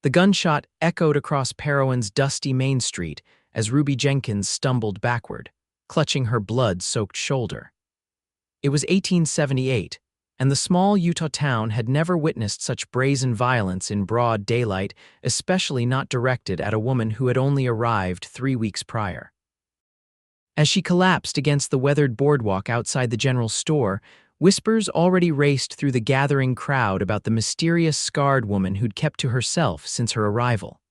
The gunshot echoed across Parowan's dusty Main Street as Ruby Jenkins stumbled backward, clutching her blood-soaked shoulder. It was 1878, and the small Utah town had never witnessed such brazen violence in broad daylight, especially not directed at a woman who had only arrived 3 weeks prior. As she collapsed against the weathered boardwalk outside the general store, whispers already raced through the gathering crowd about the mysterious scarred woman who'd kept to herself since her arrival.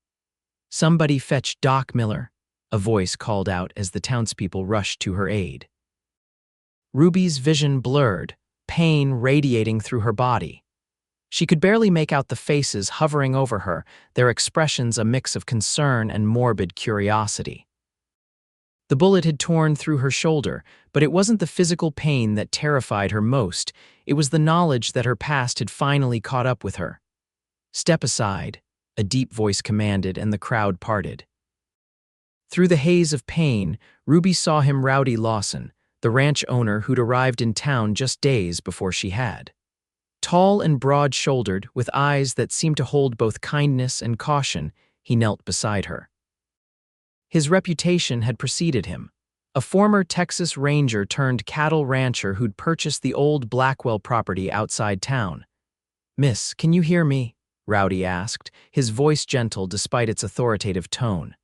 "Somebody fetch Doc Miller," a voice called out as the townspeople rushed to her aid. Ruby's vision blurred, pain radiating through her body. She could barely make out the faces hovering over her, their expressions a mix of concern and morbid curiosity. The bullet had torn through her shoulder, but it wasn't the physical pain that terrified her most. It was the knowledge that her past had finally caught up with her. "Step aside," a deep voice commanded, and the crowd parted. Through the haze of pain, Ruby saw him Rowdy Lawson, the ranch owner who'd arrived in town just days before she had. Tall and broad-shouldered, with eyes that seemed to hold both kindness and caution, he knelt beside her. His reputation had preceded him. A former Texas Ranger turned cattle rancher who'd purchased the old Blackwell property outside town. "Miss, can you hear me?" Rowdy asked, his voice gentle despite its authoritative tone.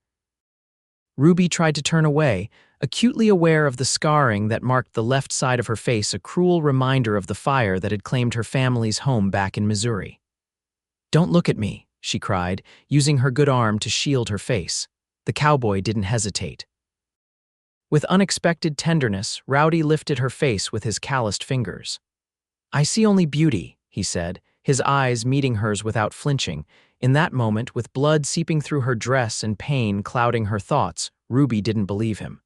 Ruby tried to turn away, acutely aware of the scarring that marked the left side of her face, a cruel reminder of the fire that had claimed her family's home back in Missouri. "Don't look at me," she cried, using her good arm to shield her face. The cowboy didn't hesitate. With unexpected tenderness, Rowdy lifted her face with his calloused fingers. "I see only beauty," he said, his eyes meeting hers without flinching. In that moment, with blood seeping through her dress and pain clouding her thoughts, Ruby didn't believe him.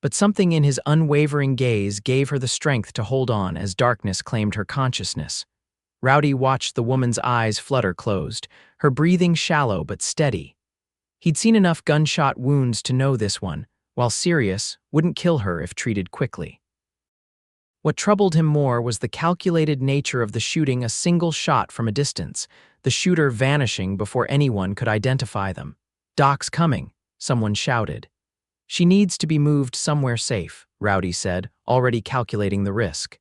But something in his unwavering gaze gave her the strength to hold on as darkness claimed her consciousness. Rowdy watched the woman's eyes flutter closed, her breathing shallow but steady. He'd seen enough gunshot wounds to know this one, while serious, wouldn't kill her if treated quickly. What troubled him more was the calculated nature of the shooting, a single shot from a distance, the shooter vanishing before anyone could identify them. "Doc's coming," someone shouted. "She needs to be moved somewhere safe," Rowdy said, already calculating the risk.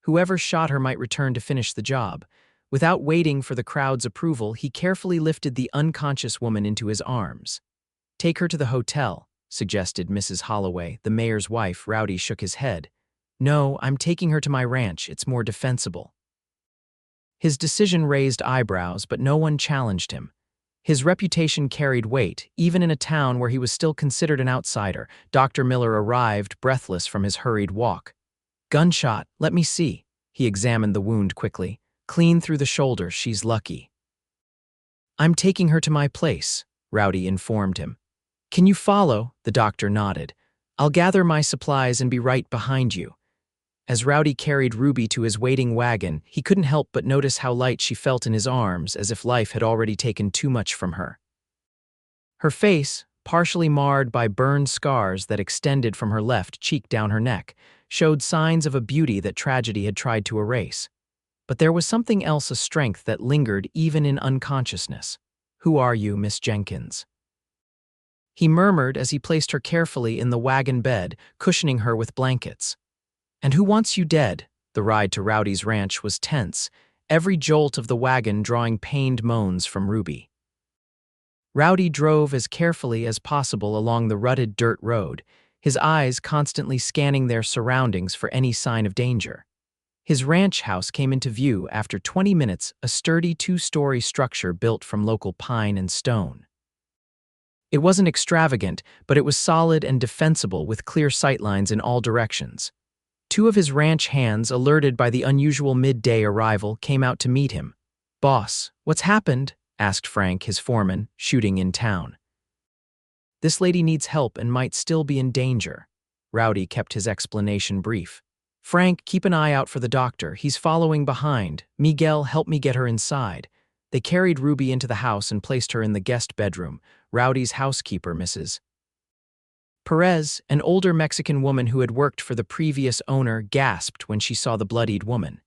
Whoever shot her might return to finish the job. Without waiting for the crowd's approval, he carefully lifted the unconscious woman into his arms. "Take her to the hotel," suggested Mrs. Holloway, the mayor's wife. Rowdy shook his head. "No, I'm taking her to my ranch. It's more defensible." His decision raised eyebrows, but no one challenged him. His reputation carried weight, even in a town where he was still considered an outsider. Dr. Miller arrived, breathless from his hurried walk. "Gunshot, let me see." He examined the wound quickly. "Clean through the shoulder, she's lucky." "I'm taking her to my place," Rowdy informed him. "Can you follow?" The doctor nodded. "I'll gather my supplies and be right behind you." As Rowdy carried Ruby to his waiting wagon, he couldn't help but notice how light she felt in his arms, as if life had already taken too much from her. Her face, partially marred by burned scars that extended from her left cheek down her neck, showed signs of a beauty that tragedy had tried to erase. But there was something else, a strength that lingered even in unconsciousness. "Who are you, Miss Jenkins?" he murmured as he placed her carefully in the wagon bed, cushioning her with blankets. "And who wants you dead?" The ride to Rowdy's ranch was tense, every jolt of the wagon drawing pained moans from Ruby. Rowdy drove as carefully as possible along the rutted dirt road, his eyes constantly scanning their surroundings for any sign of danger. His ranch house came into view after 20 minutes, a sturdy 2-story structure built from local pine and stone. It wasn't extravagant, but it was solid and defensible with clear sightlines in all directions. 2 of his ranch hands, alerted by the unusual midday arrival, came out to meet him. "Boss, what's happened?" asked Frank, his foreman, shooting in town. "This lady needs help and might still be in danger." Rowdy kept his explanation brief. "Frank, keep an eye out for the doctor. He's following behind. Miguel, help me get her inside." They carried Ruby into the house and placed her in the guest bedroom. Rowdy's housekeeper, Mrs. Perez, an older Mexican woman who had worked for the previous owner, gasped when she saw the bloodied woman.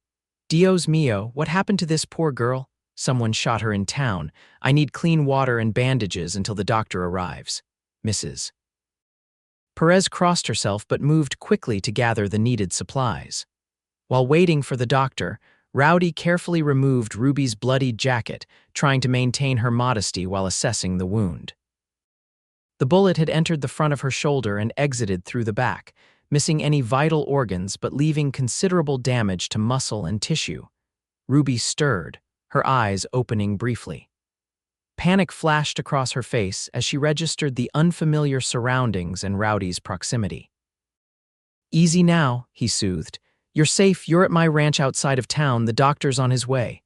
"Dios mío, what happened to this poor girl?" Someone shot her in town. I need clean water and bandages until the doctor arrives. Mrs. Perez crossed herself but moved quickly to gather the needed supplies. While waiting for the doctor, Rowdy carefully removed Ruby's bloodied jacket, trying to maintain her modesty while assessing the wound. The bullet had entered the front of her shoulder and exited through the back, missing any vital organs but leaving considerable damage to muscle and tissue. Ruby stirred, her eyes opening briefly. Panic flashed across her face as she registered the unfamiliar surroundings and Rowdy's proximity. "Easy now," he soothed. "You're safe, you're at my ranch outside of town, the doctor's on his way."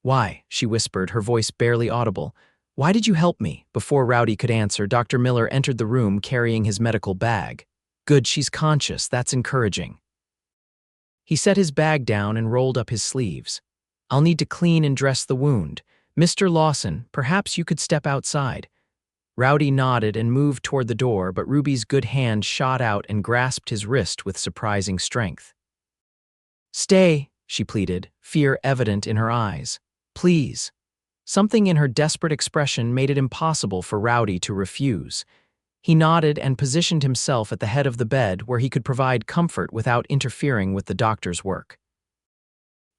"Why?" she whispered, her voice barely audible. "Why did you help me?" Before Rowdy could answer, Dr. Miller entered the room carrying his medical bag. "Good, she's conscious, that's encouraging." He set his bag down and rolled up his sleeves. "I'll need to clean and dress the wound. Mr. Lawson, perhaps you could step outside." Rowdy nodded and moved toward the door, but Ruby's good hand shot out and grasped his wrist with surprising strength. "Stay," she pleaded, fear evident in her eyes. "Please." Something in her desperate expression made it impossible for Rowdy to refuse. He nodded and positioned himself at the head of the bed where he could provide comfort without interfering with the doctor's work.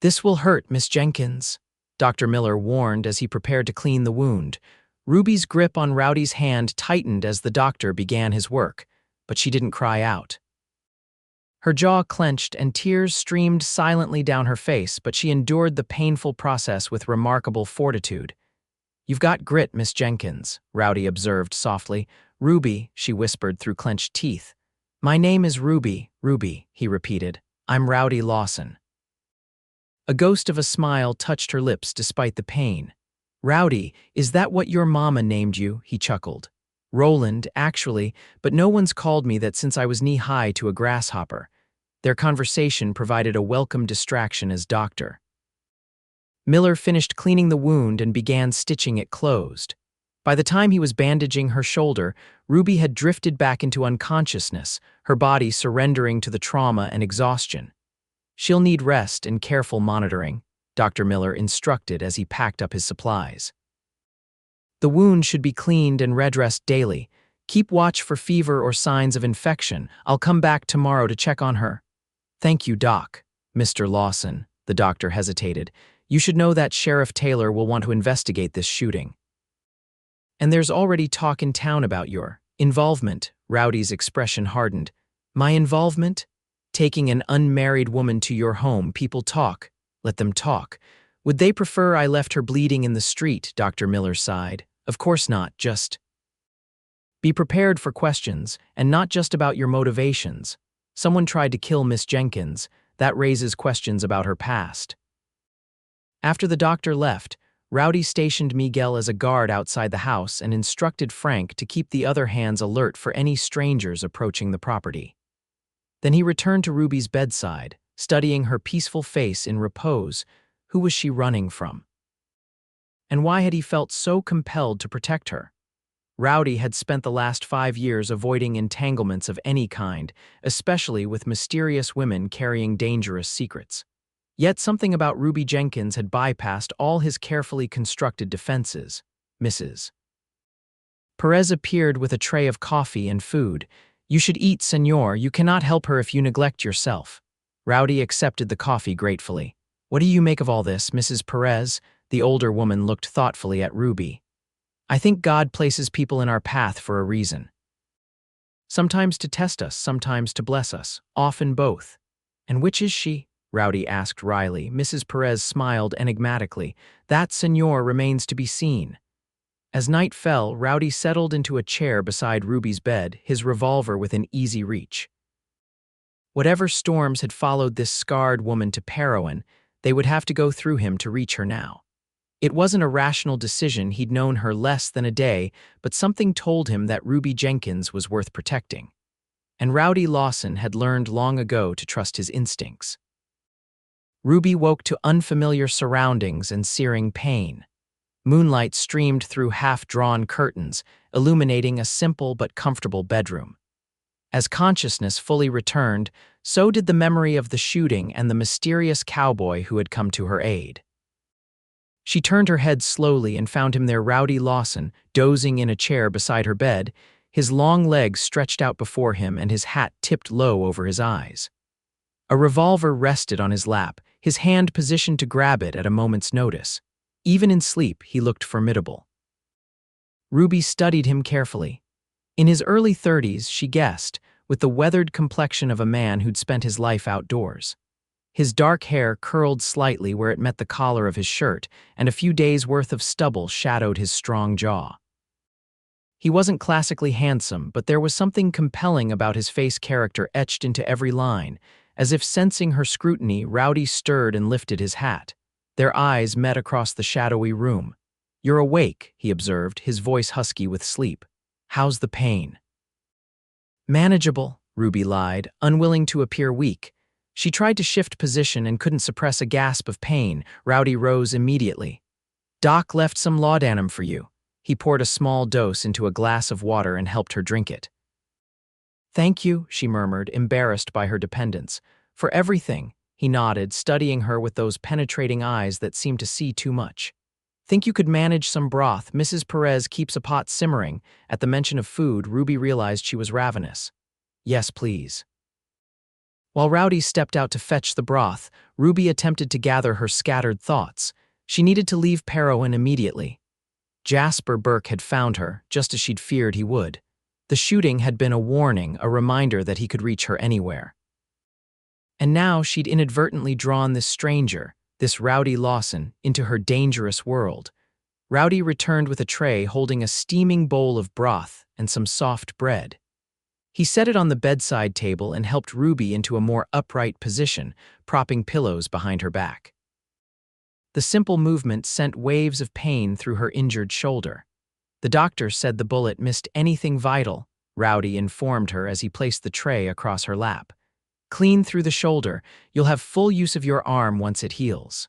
"This will hurt, Miss Jenkins," Dr. Miller warned as he prepared to clean the wound. Ruby's grip on Rowdy's hand tightened as the doctor began his work, but she didn't cry out. Her jaw clenched and tears streamed silently down her face, but she endured the painful process with remarkable fortitude. "You've got grit, Miss Jenkins," Rowdy observed softly. "Ruby," she whispered through clenched teeth. "My name is Ruby, Ruby," he repeated. "I'm Rowdy Lawson." A ghost of a smile touched her lips despite the pain. "Rowdy, is that what your mama named you?" he chuckled. "Roland, actually, but no one's called me that since I was knee-high to a grasshopper." Their conversation provided a welcome distraction as doctor. Miller finished cleaning the wound and began stitching it closed. By the time he was bandaging her shoulder, Ruby had drifted back into unconsciousness, her body surrendering to the trauma and exhaustion. "She'll need rest and careful monitoring," Dr. Miller instructed as he packed up his supplies. "The wound should be cleaned and redressed daily. Keep watch for fever or signs of infection. I'll come back tomorrow to check on her." "Thank you, Doc." "Mr. Lawson," the doctor hesitated. "You should know that Sheriff Taylor will want to investigate this shooting. And there's already talk in town about your involvement." Rowdy's expression hardened. "My involvement? Taking an unmarried woman to your home. People talk. Let them talk. Would they prefer I left her bleeding in the street?" Dr. Miller sighed. "Of course not, just be prepared for questions, and not just about your motivations. Someone tried to kill Miss Jenkins. That raises questions about her past." After the doctor left, Rowdy stationed Miguel as a guard outside the house and instructed Frank to keep the other hands alert for any strangers approaching the property. Then he returned to Ruby's bedside, studying her peaceful face in repose. Who was she running from? And why had he felt so compelled to protect her? Rowdy had spent the last 5 years avoiding entanglements of any kind, especially with mysterious women carrying dangerous secrets. Yet something about Ruby Jenkins had bypassed all his carefully constructed defenses. Mrs. Perez appeared with a tray of coffee and food. "You should eat, senor. You cannot help her if you neglect yourself." Rowdy accepted the coffee gratefully. "What do you make of all this, Mrs. Perez?" The older woman looked thoughtfully at Ruby. "I think God places people in our path for a reason. Sometimes to test us, sometimes to bless us, often both." "And which is she?" Rowdy asked wryly. Mrs. Perez smiled enigmatically. "That, senor, remains to be seen." As night fell, Rowdy settled into a chair beside Ruby's bed, his revolver within easy reach. Whatever storms had followed this scarred woman to Parowan, they would have to go through him to reach her now. It wasn't a rational decision. He'd known her less than a day, but something told him that Ruby Jenkins was worth protecting. And Rowdy Lawson had learned long ago to trust his instincts. Ruby woke to unfamiliar surroundings and searing pain. Moonlight streamed through half-drawn curtains, illuminating a simple but comfortable bedroom. As consciousness fully returned, so did the memory of the shooting and the mysterious cowboy who had come to her aid. She turned her head slowly and found him there, Rowdy Lawson, dozing in a chair beside her bed, his long legs stretched out before him and his hat tipped low over his eyes. A revolver rested on his lap, his hand positioned to grab it at a moment's notice. Even in sleep, he looked formidable. Ruby studied him carefully. In his early 30s, she guessed, with the weathered complexion of a man who'd spent his life outdoors. His dark hair curled slightly where it met the collar of his shirt, and a few days' worth of stubble shadowed his strong jaw. He wasn't classically handsome, but there was something compelling about his face character etched into every line. As if sensing her scrutiny, Rowdy stirred and lifted his hat. Their eyes met across the shadowy room. "You're awake," he observed, his voice husky with sleep. "How's the pain?" "Manageable," Ruby lied, unwilling to appear weak. She tried to shift position and couldn't suppress a gasp of pain. Rowdy rose immediately. "Doc left some laudanum for you." He poured a small dose into a glass of water and helped her drink it. "Thank you," she murmured, embarrassed by her dependence. "For everything," he nodded, studying her with those penetrating eyes that seemed to see too much. "Think you could manage some broth? Mrs. Perez keeps a pot simmering." At the mention of food, Ruby realized she was ravenous. "Yes, please." While Rowdy stepped out to fetch the broth, Ruby attempted to gather her scattered thoughts. She needed to leave Parowan immediately. Jasper Burke had found her, just as she'd feared he would. The shooting had been a warning, a reminder that he could reach her anywhere. And now she'd inadvertently drawn this stranger, this Rowdy Lawson, into her dangerous world. Rowdy returned with a tray holding a steaming bowl of broth and some soft bread. He set it on the bedside table and helped Ruby into a more upright position, propping pillows behind her back. The simple movement sent waves of pain through her injured shoulder. "The doctor said the bullet missed anything vital," Rowdy informed her as he placed the tray across her lap. "Clean through the shoulder. You'll have full use of your arm once it heals."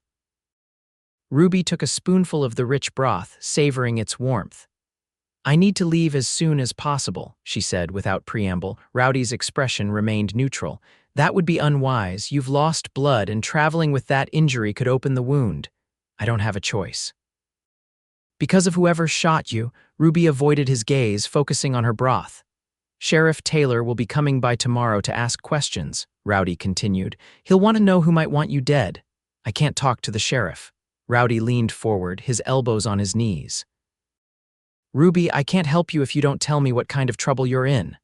Ruby took a spoonful of the rich broth, savoring its warmth. "I need to leave as soon as possible," she said without preamble. Rowdy's expression remained neutral. "That would be unwise. You've lost blood, and traveling with that injury could open the wound. I don't have a choice." "Because of whoever shot you," Ruby avoided his gaze, focusing on her broth. "Sheriff Taylor will be coming by tomorrow to ask questions," Rowdy continued. "He'll want to know who might want you dead." "I can't talk to the sheriff." Rowdy leaned forward, his elbows on his knees. "Ruby, I can't help you if you don't tell me what kind of trouble you're in."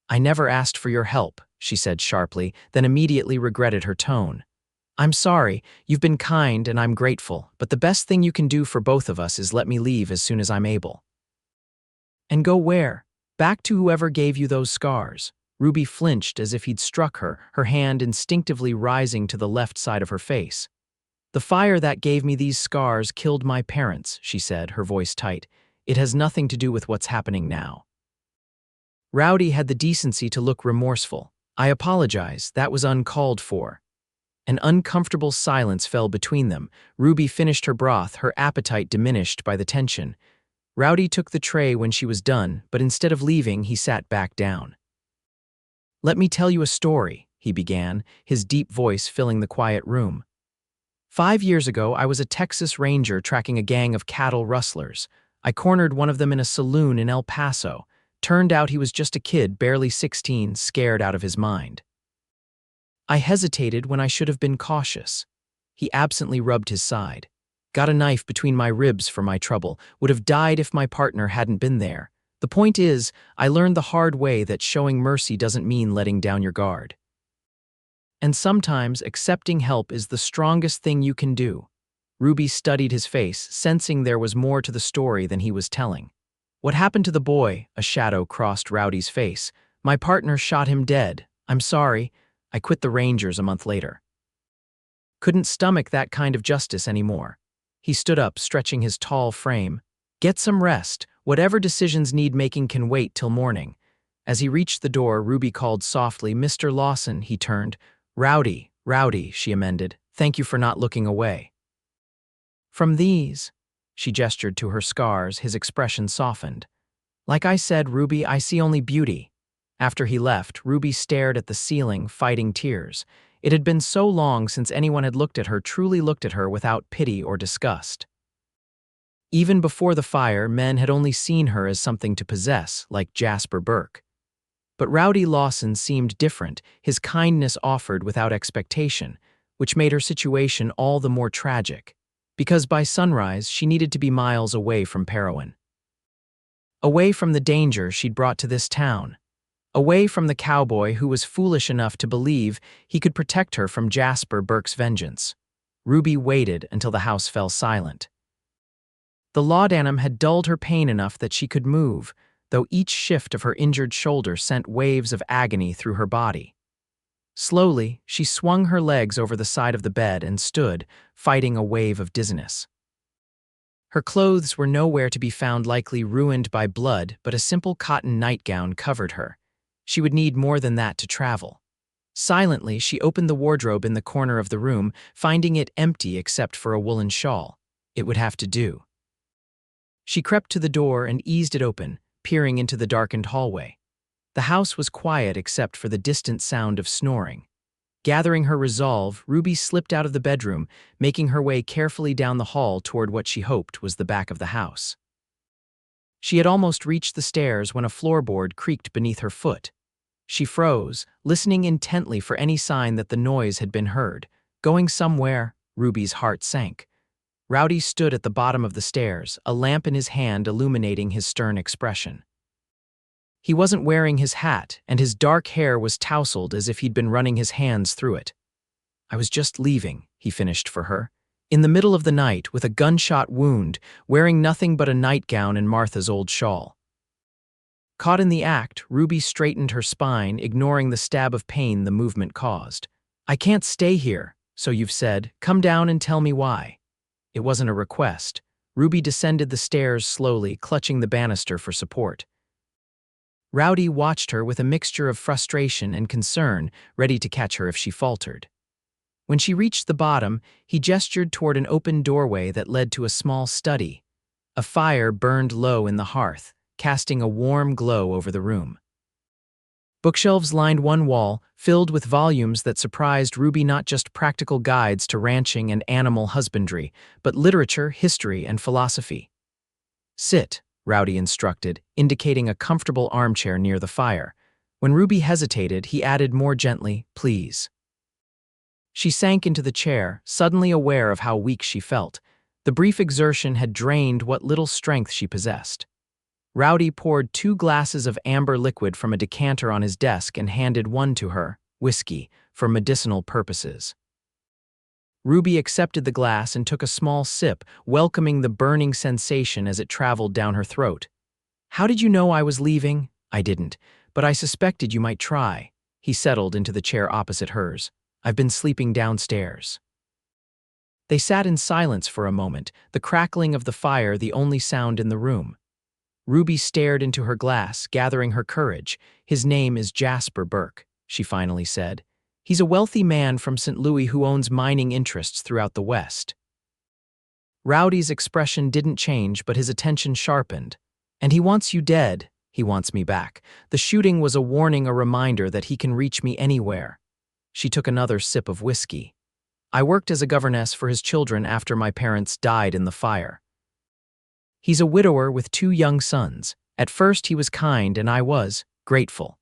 "I never asked for your help," she said sharply, then immediately regretted her tone. "I'm sorry, you've been kind and I'm grateful, but the best thing you can do for both of us is let me leave as soon as I'm able." "And go where?" "Back to whoever gave you those scars." Ruby flinched as if he'd struck her, her hand instinctively rising to the left side of her face. "The fire that gave me these scars killed my parents," she said, her voice tight. "It has nothing to do with what's happening now." Rowdy had the decency to look remorseful. "I apologize, that was uncalled for." An uncomfortable silence fell between them. Ruby finished her broth, her appetite diminished by the tension. Rowdy took the tray when she was done, but instead of leaving, he sat back down. "Let me tell you a story," he began, his deep voice filling the quiet room. 5 years ago, I was a Texas Ranger tracking a gang of cattle rustlers. I cornered one of them in a saloon in El Paso. Turned out he was just a kid, barely 16, scared out of his mind. I hesitated when I should have been cautious. He absently rubbed his side. Got a knife between my ribs for my trouble. Would have died if my partner hadn't been there. The point is, I learned the hard way that showing mercy doesn't mean letting down your guard. And sometimes accepting help is the strongest thing you can do." Ruby studied his face, sensing there was more to the story than he was telling. "What happened to the boy?" A shadow crossed Rowdy's face. "My partner shot him dead. I'm sorry. I quit the Rangers a month later. Couldn't stomach that kind of justice anymore." He stood up, stretching his tall frame. "Get some rest. Whatever decisions need making can wait till morning." As he reached the door, Ruby called softly, "Mr. Lawson." He turned. Rowdy, she amended. "Thank you for not looking away." "From these," she gestured to her scars, his expression softened. "Like I said, Ruby, I see only beauty." After he left, Ruby stared at the ceiling, fighting tears. It had been so long since anyone had truly looked at her without pity or disgust. Even before the fire, men had only seen her as something to possess, like Jasper Burke. But Rowdy Lawson seemed different, his kindness offered without expectation, which made her situation all the more tragic. Because by sunrise, she needed to be miles away from Parowan. Away from the danger she'd brought to this town. Away from the cowboy who was foolish enough to believe he could protect her from Jasper Burke's vengeance. Ruby waited until the house fell silent. The laudanum had dulled her pain enough that she could move, though each shift of her injured shoulder sent waves of agony through her body. Slowly, she swung her legs over the side of the bed and stood, fighting a wave of dizziness. Her clothes were nowhere to be found, likely ruined by blood, but a simple cotton nightgown covered her. She would need more than that to travel. Silently, she opened the wardrobe in the corner of the room, finding it empty except for a woolen shawl. It would have to do. She crept to the door and eased it open, peering into the darkened hallway. The house was quiet except for the distant sound of snoring. Gathering her resolve, Ruby slipped out of the bedroom, making her way carefully down the hall toward what she hoped was the back of the house. She had almost reached the stairs when a floorboard creaked beneath her foot. She froze, listening intently for any sign that the noise had been heard. Going somewhere, Ruby's heart sank. Rowdy stood at the bottom of the stairs, a lamp in his hand illuminating his stern expression. He wasn't wearing his hat, and his dark hair was tousled as if he'd been running his hands through it. "I was just leaving," he finished for her. "In the middle of the night, with a gunshot wound, wearing nothing but a nightgown and Martha's old shawl." Caught in the act, Ruby straightened her spine, ignoring the stab of pain the movement caused. "I can't stay here, so you've said. Come down and tell me why." It wasn't a request. Ruby descended the stairs slowly, clutching the banister for support. Rowdy watched her with a mixture of frustration and concern, ready to catch her if she faltered. When she reached the bottom, he gestured toward an open doorway that led to a small study. A fire burned low in the hearth, casting a warm glow over the room. Bookshelves lined one wall, filled with volumes that surprised Ruby, not just practical guides to ranching and animal husbandry, but literature, history, and philosophy. "Sit," Rowdy instructed, indicating a comfortable armchair near the fire. When Ruby hesitated, he added more gently, "Please." She sank into the chair, suddenly aware of how weak she felt. The brief exertion had drained what little strength she possessed. Rowdy poured 2 glasses of amber liquid from a decanter on his desk and handed one to her, whiskey, for medicinal purposes. Ruby accepted the glass and took a small sip, welcoming the burning sensation as it traveled down her throat. "How did you know I was leaving?" "I didn't, but I suspected you might try." He settled into the chair opposite hers. "I've been sleeping downstairs." They sat in silence for a moment, the crackling of the fire the only sound in the room. Ruby stared into her glass, gathering her courage. "His name is Jasper Burke," she finally said. "He's a wealthy man from St. Louis who owns mining interests throughout the West." Rowdy's expression didn't change, but his attention sharpened. "And he wants you dead." "He wants me back. The shooting was a warning, a reminder that he can reach me anywhere." She took another sip of whiskey. "I worked as a governess for his children after my parents died in the fire. He's a widower with 2 young sons. At first he was kind and I was grateful.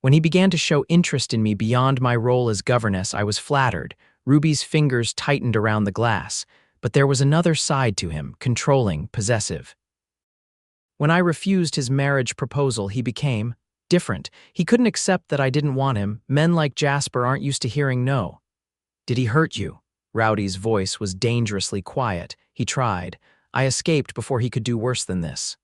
When he began to show interest in me beyond my role as governess, I was flattered." Ruby's fingers tightened around the glass, but there was another side to him, controlling, possessive. "When I refused his marriage proposal, he became different. He couldn't accept that I didn't want him. Men like Jasper aren't used to hearing no." "Did he hurt you?" Rowdy's voice was dangerously quiet. "He tried. I escaped before he could do worse than this."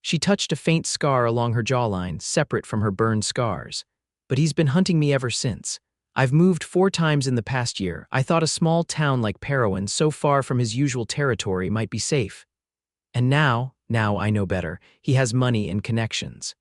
She touched a faint scar along her jawline, separate from her burned scars. "But he's been hunting me ever since. I've moved 4 times in the past year. I thought a small town like Parowan, so far from his usual territory, might be safe. And now I know better. He has money and connections.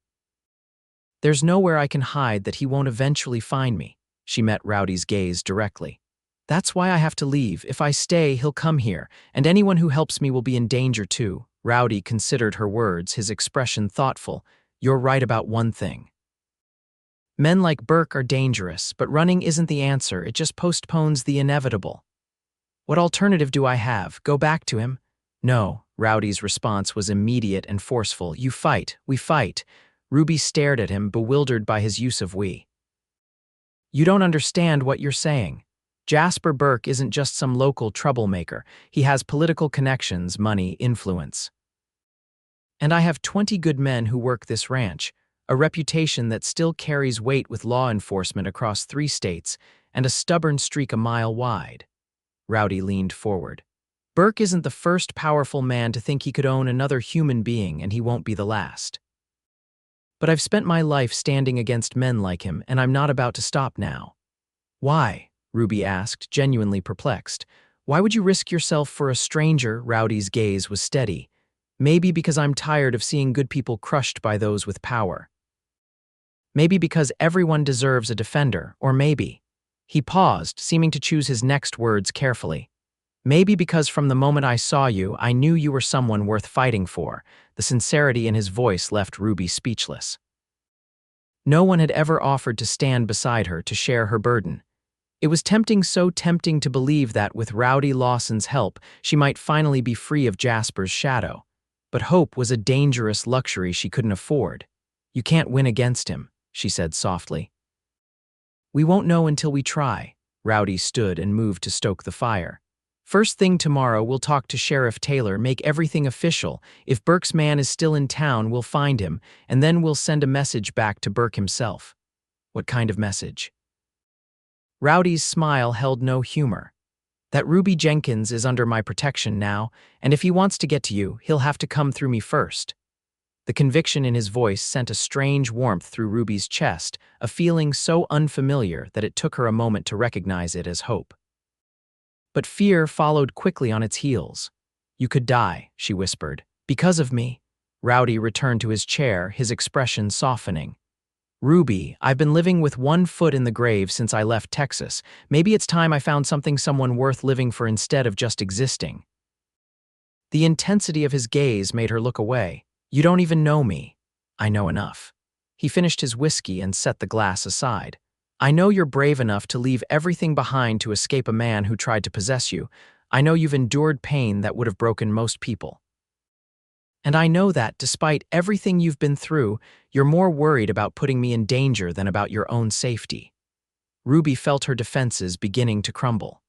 There's nowhere I can hide that he won't eventually find me." She met Rowdy's gaze directly. "That's why I have to leave. If I stay, he'll come here, and anyone who helps me will be in danger too." Rowdy considered her words, his expression thoughtful. "You're right about one thing. Men like Burke are dangerous, but running isn't the answer. It just postpones the inevitable." "What alternative do I have? Go back to him?" No, Rowdy's response was immediate and forceful. You fight, we fight. Ruby stared at him, bewildered by his use of we. You don't understand what you're saying. Jasper Burke isn't just some local troublemaker. He has political connections, money, influence. And I have 20 good men who work this ranch, a reputation that still carries weight with law enforcement across 3 states, and a stubborn streak a mile wide. Rowdy leaned forward. Burke isn't the first powerful man to think he could own another human being, and he won't be the last. But I've spent my life standing against men like him, and I'm not about to stop now. Why? Ruby asked, genuinely perplexed. Why would you risk yourself for a stranger? Rowdy's gaze was steady. Maybe because I'm tired of seeing good people crushed by those with power. Maybe because everyone deserves a defender, or maybe. He paused, seeming to choose his next words carefully. Maybe because from the moment I saw you, I knew you were someone worth fighting for. The sincerity in his voice left Ruby speechless. No one had ever offered to stand beside her to share her burden. It was so tempting to believe that with Rowdy Lawson's help, she might finally be free of Jasper's shadow. But hope was a dangerous luxury she couldn't afford. You can't win against him, she said softly. We won't know until we try. Rowdy stood and moved to stoke the fire. First thing tomorrow, we'll talk to Sheriff Taylor, make everything official. If Burke's man is still in town, we'll find him, and then we'll send a message back to Burke himself. What kind of message? Rowdy's smile held no humor. That Ruby Jenkins is under my protection now, and if he wants to get to you, he'll have to come through me first. The conviction in his voice sent a strange warmth through Ruby's chest, a feeling so unfamiliar that it took her a moment to recognize it as hope. But fear followed quickly on its heels. You could die, she whispered. Because of me. Rowdy returned to his chair, his expression softening. Ruby, I've been living with one foot in the grave since I left Texas. Maybe it's time I found someone worth living for instead of just existing. The intensity of his gaze made her look away. You don't even know me. I know enough. He finished his whiskey and set the glass aside. I know you're brave enough to leave everything behind to escape a man who tried to possess you. I know you've endured pain that would have broken most people. And I know that, despite everything you've been through, you're more worried about putting me in danger than about your own safety. Ruby felt her defenses beginning to crumble.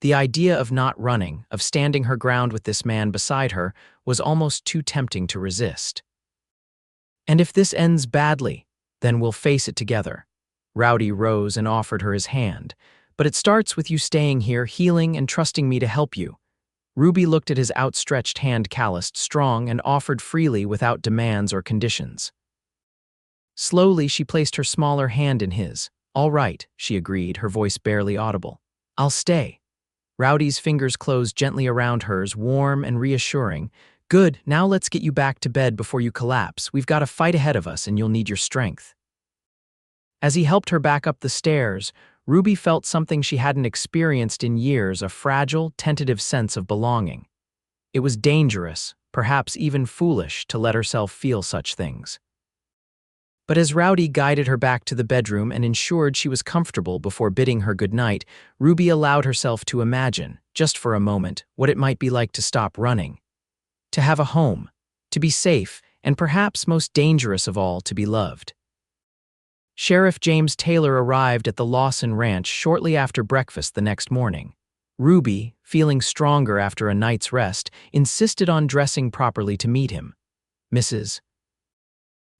The idea of not running, of standing her ground with this man beside her, was almost too tempting to resist. And if this ends badly, then we'll face it together. Rowdy rose and offered her his hand. But it starts with you staying here, healing and trusting me to help you. Ruby looked at his outstretched hand, calloused, strong, and offered freely without demands or conditions. Slowly, she placed her smaller hand in his. All right, she agreed, her voice barely audible. I'll stay. Rowdy's fingers closed gently around hers, warm and reassuring. Good, now let's get you back to bed before you collapse. We've got a fight ahead of us and you'll need your strength. As he helped her back up the stairs, Ruby felt something she hadn't experienced in years, a fragile, tentative sense of belonging. It was dangerous, perhaps even foolish, to let herself feel such things. But as Rowdy guided her back to the bedroom and ensured she was comfortable before bidding her goodnight, Ruby allowed herself to imagine, just for a moment, what it might be like to stop running. To have a home, to be safe, and perhaps most dangerous of all, to be loved. Sheriff James Taylor arrived at the Lawson Ranch shortly after breakfast the next morning. Ruby, feeling stronger after a night's rest, insisted on dressing properly to meet him. Mrs.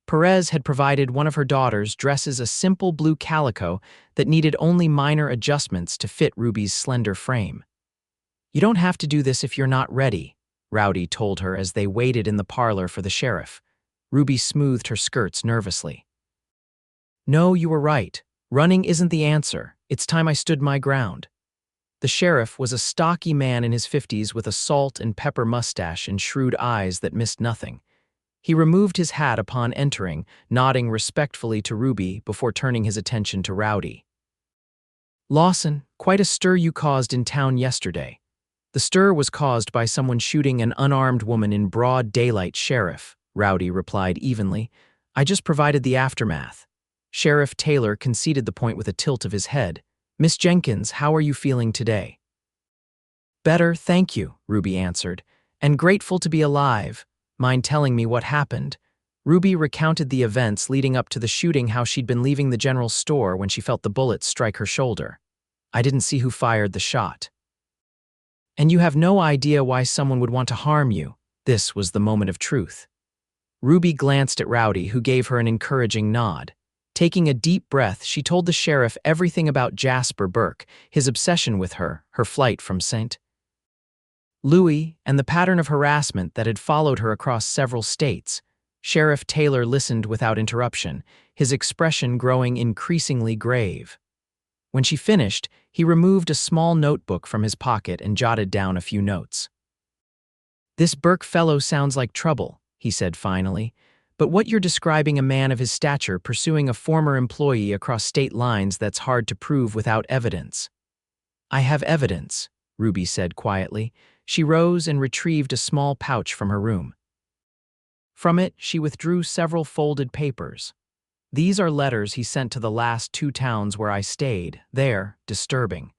Perez had provided one of her daughters dresses a simple blue calico that needed only minor adjustments to fit Ruby's slender frame. You don't have to do this if you're not ready, Rowdy told her as they waited in the parlor for the sheriff. Ruby smoothed her skirts nervously. No, you were right. Running isn't the answer. It's time I stood my ground. The sheriff was a stocky man in his 50s with a salt and pepper mustache and shrewd eyes that missed nothing. He removed his hat upon entering, nodding respectfully to Ruby before turning his attention to Rowdy. Lawson, quite a stir you caused in town yesterday. The stir was caused by someone shooting an unarmed woman in broad daylight, Sheriff, Rowdy replied evenly. I just provided the aftermath. Sheriff Taylor conceded the point with a tilt of his head. Miss Jenkins, how are you feeling today? Better, thank you, Ruby answered. And grateful to be alive. Mind telling me what happened? Ruby recounted the events leading up to the shooting, how she'd been leaving the general store when she felt the bullet strike her shoulder. I didn't see who fired the shot. And you have no idea why someone would want to harm you. This was the moment of truth. Ruby glanced at Rowdy, who gave her an encouraging nod. Taking a deep breath, she told the sheriff everything about Jasper Burke, his obsession with her, her flight from St. Louis, and the pattern of harassment that had followed her across several states. Sheriff Taylor listened without interruption, his expression growing increasingly grave. When she finished, he removed a small notebook from his pocket and jotted down a few notes. "This Burke fellow sounds like trouble," he said finally, "but what you're describing, a man of his stature pursuing a former employee across state lines, that's hard to prove without evidence." "I have evidence," Ruby said quietly. She rose and retrieved a small pouch from her room. From it, she withdrew several folded papers. "These are letters he sent to the last 2 towns where I stayed. They're disturbing.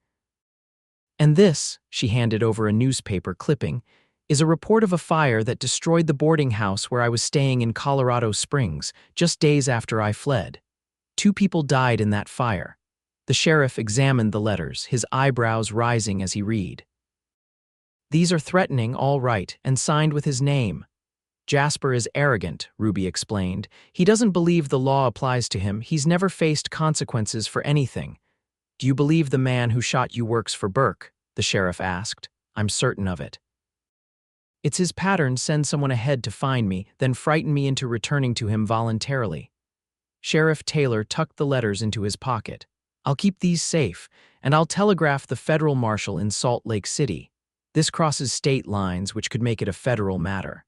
And this," she handed over a newspaper clipping, "is a report of a fire that destroyed the boarding house where I was staying in Colorado Springs, just days after I fled. 2 people died in that fire." The sheriff examined the letters, his eyebrows rising as he read. "These are threatening, all right, and signed with his name. Jasper is arrogant," Ruby explained. "He doesn't believe the law applies to him. He's never faced consequences for anything." "Do you believe the man who shot you works for Burke?" the sheriff asked. "I'm certain of it. It's his pattern: send someone ahead to find me, then frighten me into returning to him voluntarily." Sheriff Taylor tucked the letters into his pocket. "I'll keep these safe, and I'll telegraph the federal marshal in Salt Lake City. This crosses state lines, which could make it a federal matter."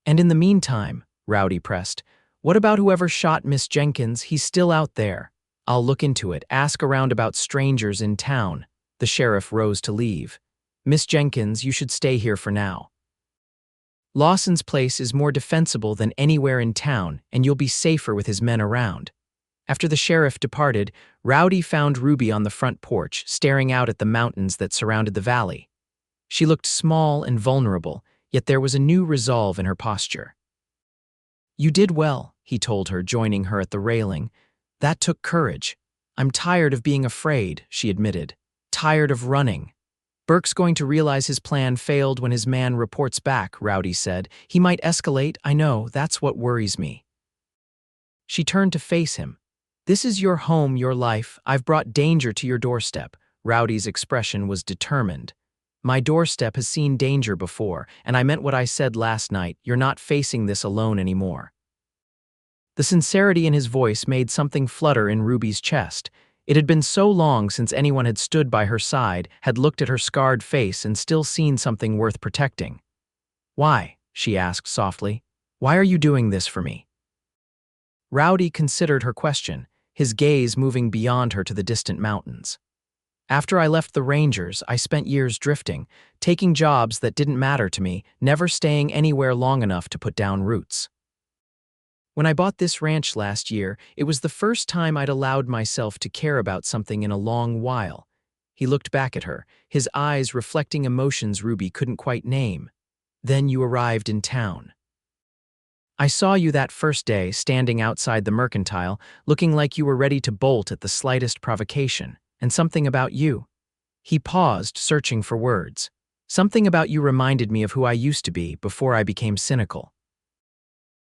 "And in the meantime," Rowdy pressed, "what about whoever shot Miss Jenkins? He's still out there." "I'll look into it. Ask around about strangers in town." The sheriff rose to leave. "Miss Jenkins, you should stay here for now. Lawson's place is more defensible than anywhere in town, and you'll be safer with his men around." After the sheriff departed, Rowdy found Ruby on the front porch, staring out at the mountains that surrounded the valley. She looked small and vulnerable, yet there was a new resolve in her posture. "You did well," he told her, joining her at the railing. "That took courage." "I'm tired of being afraid," she admitted. "Tired of running." "Burke's going to realize his plan failed when his man reports back," Rowdy said. "He might escalate. I know, that's what worries me." She turned to face him. "This is your home, your life. I've brought danger to your doorstep." Rowdy's expression was determined. "My doorstep has seen danger before, and I meant what I said last night. You're not facing this alone anymore." The sincerity in his voice made something flutter in Ruby's chest. It had been so long since anyone had stood by her side, had looked at her scarred face, and still seen something worth protecting. "Why?" she asked softly. "Why are you doing this for me?" Rowdy considered her question, his gaze moving beyond her to the distant mountains. "After I left the Rangers, I spent years drifting, taking jobs that didn't matter to me, never staying anywhere long enough to put down roots. When I bought this ranch last year, it was the first time I'd allowed myself to care about something in a long while." He looked back at her, his eyes reflecting emotions Ruby couldn't quite name. "Then you arrived in town. I saw you that first day, standing outside the Mercantile, looking like you were ready to bolt at the slightest provocation. And something about you." He paused, searching for words. "Something about you reminded me of who I used to be before I became cynical.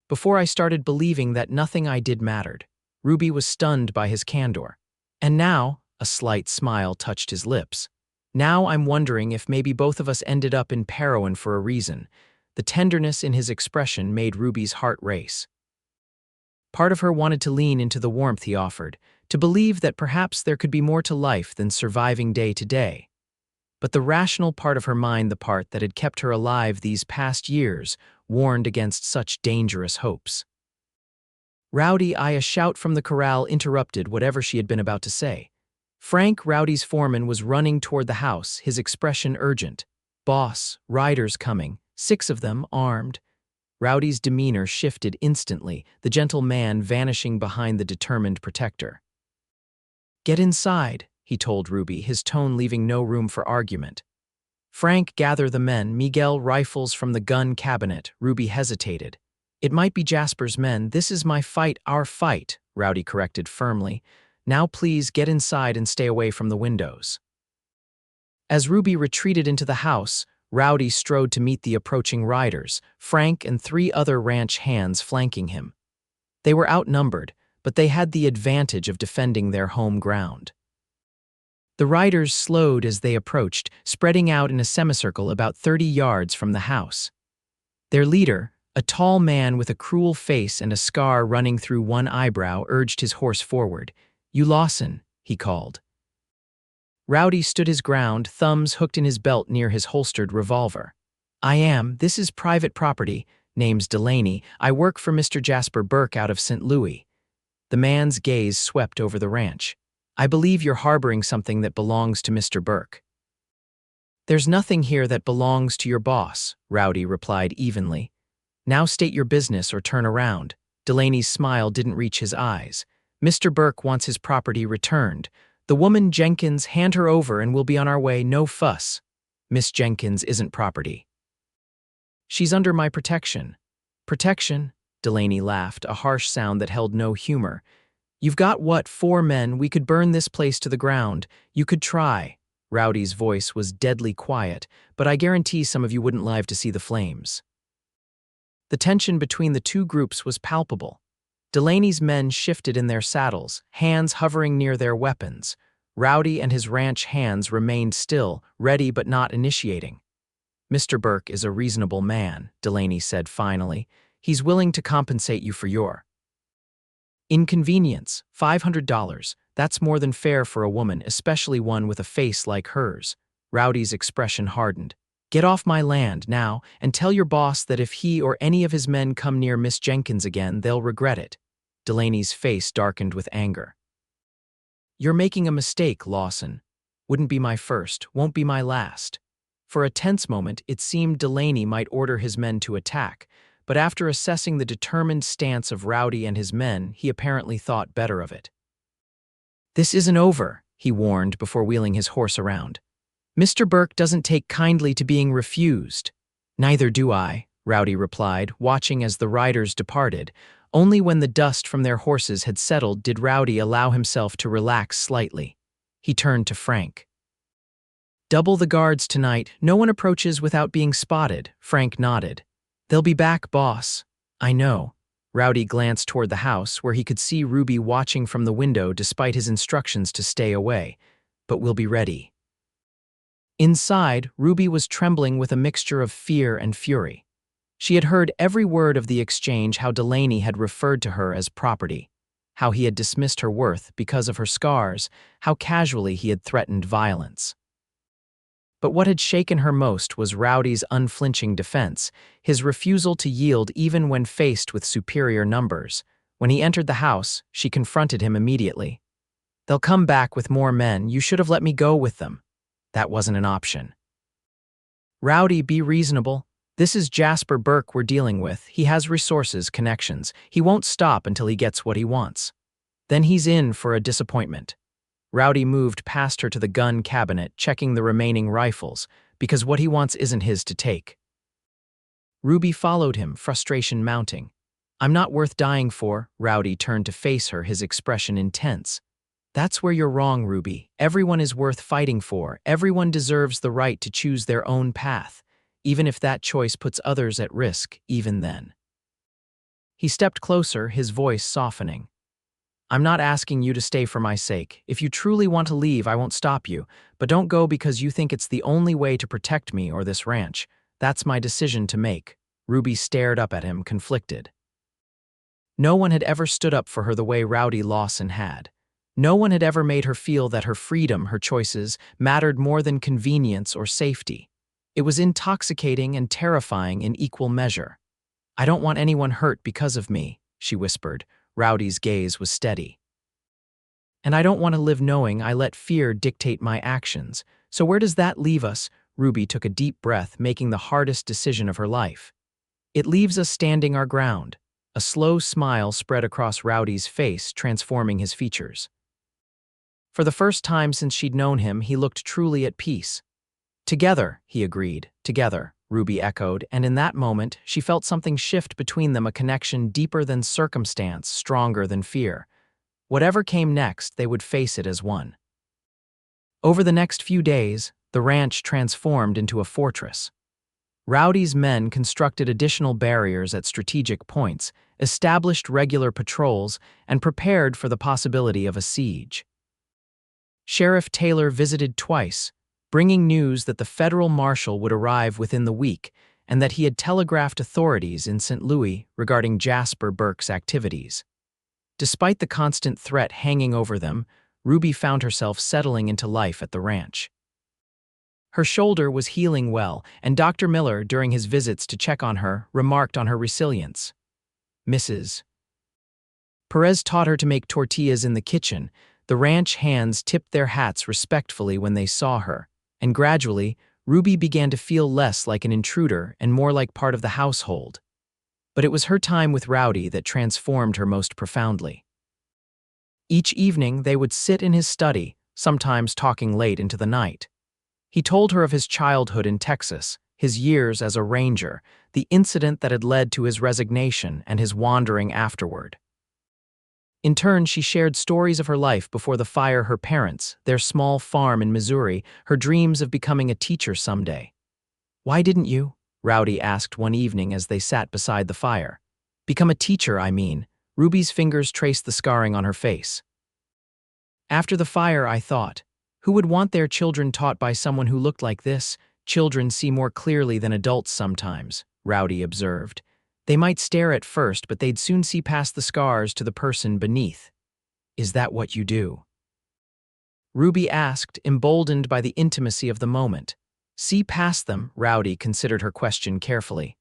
Before I started believing that nothing I did mattered." Ruby was stunned by his candor. "And now," a slight smile touched his lips, "now I'm wondering if maybe both of us ended up in Parowan for a reason." The tenderness in his expression made Ruby's heart race. Part of her wanted to lean into the warmth he offered, to believe that perhaps there could be more to life than surviving day to day. But the rational part of her mind, the part that had kept her alive these past years, warned against such dangerous hopes. "Rowdy," a shout from the corral interrupted whatever she had been about to say. Frank, Rowdy's foreman, was running toward the house, his expression urgent. "Boss, riders coming, 6 of them, armed." Rowdy's demeanor shifted instantly, the gentle man vanishing behind the determined protector. "Get inside," he told Ruby, his tone leaving no room for argument. Frank, gather the men. Miguel, rifles from the gun cabinet. Ruby hesitated. It might be Jasper's men. This is my fight, our fight, Rowdy corrected firmly. Now please get inside and stay away from the windows. As Ruby retreated into the house, Rowdy strode to meet the approaching riders, Frank and 3 other ranch hands flanking him. They were outnumbered, but they had the advantage of defending their home ground. The riders slowed as they approached, spreading out in a semicircle about 30 yards from the house. Their leader, a tall man with a cruel face and a scar running through one eyebrow, urged his horse forward. "You Lawson," he called. Rowdy stood his ground, thumbs hooked in his belt near his holstered revolver. "I am. This is private property. Name's Delaney. I work for Mr. Jasper Burke out of St. Louis." The man's gaze swept over the ranch. "I believe you're harboring something that belongs to Mr. Burke." "There's nothing here that belongs to your boss," Rowdy replied evenly. "Now state your business or turn around." Delaney's smile didn't reach his eyes. "Mr. Burke wants his property returned. The woman Jenkins, hand her over and we'll be on our way, no fuss." "Miss Jenkins isn't property." "She's under my protection." "Protection?" Delaney laughed, a harsh sound that held no humor. "You've got what, 4 men? We could burn this place to the ground. You could try." Rowdy's voice was deadly quiet, "but I guarantee some of you wouldn't live to see the flames." The tension between the 2 groups was palpable. Delaney's men shifted in their saddles, hands hovering near their weapons. Rowdy and his ranch hands remained still, ready but not initiating. "Mr. Burke is a reasonable man," Delaney said finally. "He's willing to compensate you for your inconvenience. $500. That's more than fair for a woman, especially one with a face like hers." Rowdy's expression hardened. "Get off my land now and tell your boss that if he or any of his men come near Miss Jenkins again, they'll regret it." Delaney's face darkened with anger. "You're making a mistake, Lawson. Wouldn't be my first, won't be my last." For a tense moment, it seemed Delaney might order his men to attack, but after assessing the determined stance of Rowdy and his men, he apparently thought better of it. "This isn't over," he warned before wheeling his horse around. "Mr. Burke doesn't take kindly to being refused." "Neither do I," Rowdy replied, watching as the riders departed. Only when the dust from their horses had settled did Rowdy allow himself to relax slightly. He turned to Frank. "Double the guards tonight. No one approaches without being spotted." Frank nodded. "They'll be back, boss." "I know." Rowdy glanced toward the house, where he could see Ruby watching from the window despite his instructions to stay away. "But we'll be ready." Inside, Ruby was trembling with a mixture of fear and fury. She had heard every word of the exchange, how Delaney had referred to her as property, how he had dismissed her worth because of her scars, how casually he had threatened violence. But what had shaken her most was Rowdy's unflinching defense, his refusal to yield even when faced with superior numbers. When he entered the house, she confronted him immediately. "They'll come back with more men. You should have let me go with them." "That wasn't an option." "Rowdy, be reasonable. This is Jasper Burke we're dealing with. He has resources, connections. He won't stop until he gets what he wants. Then he's in for a disappointment." Rowdy moved past her to the gun cabinet, checking the remaining rifles, because what he wants isn't his to take. Ruby followed him, frustration mounting. "I'm not worth dying for." Rowdy turned to face her, his expression intense. "That's where you're wrong, Ruby. Everyone is worth fighting for. Everyone deserves the right to choose their own path, even if that choice puts others at risk, even then." He stepped closer, his voice softening. "I'm not asking you to stay for my sake. If you truly want to leave, I won't stop you. But don't go because you think it's the only way to protect me or this ranch. That's my decision to make." Ruby stared up at him, conflicted. No one had ever stood up for her the way Rowdy Lawson had. No one had ever made her feel that her freedom, her choices, mattered more than convenience or safety. It was intoxicating and terrifying in equal measure. "I don't want anyone hurt because of me," she whispered. Rowdy's gaze was steady. "And I don't want to live knowing I let fear dictate my actions. So where does that leave us?" Ruby took a deep breath, making the hardest decision of her life. "It leaves us standing our ground." A slow smile spread across Rowdy's face, transforming his features. For the first time since she'd known him, he looked truly at peace. Together, he agreed. Together, Ruby echoed, and in that moment, she felt something shift between them, a connection deeper than circumstance, stronger than fear. Whatever came next, they would face it as one. Over the next few days, the ranch transformed into a fortress. Rowdy's men constructed additional barriers at strategic points, established regular patrols, and prepared for the possibility of a siege. Sheriff Taylor visited twice, bringing news that the federal marshal would arrive within the week and that he had telegraphed authorities in St. Louis regarding Jasper Burke's activities. Despite the constant threat hanging over them, Ruby found herself settling into life at the ranch. Her shoulder was healing well, and Dr. Miller, during his visits to check on her, remarked on her resilience. Mrs. Perez taught her to make tortillas in the kitchen. The ranch hands tipped their hats respectfully when they saw her, and gradually, Ruby began to feel less like an intruder and more like part of the household. But it was her time with Rowdy that transformed her most profoundly. Each evening, they would sit in his study, sometimes talking late into the night. He told her of his childhood in Texas, his years as a ranger, the incident that had led to his resignation and his wandering afterward. In turn, she shared stories of her life before the fire, her parents, their small farm in Missouri, her dreams of becoming a teacher someday. "Why didn't you?" Rowdy asked one evening as they sat beside the fire. "Become a teacher, I mean." Ruby's fingers traced the scarring on her face. "After the fire, I thought, who would want their children taught by someone who looked like this? Children see more clearly than adults sometimes," Rowdy observed. "They might stare at first, but they'd soon see past the scars to the person beneath." "Is that what you do?" Ruby asked, emboldened by the intimacy of the moment. "See past them," Rowdy considered her question carefully.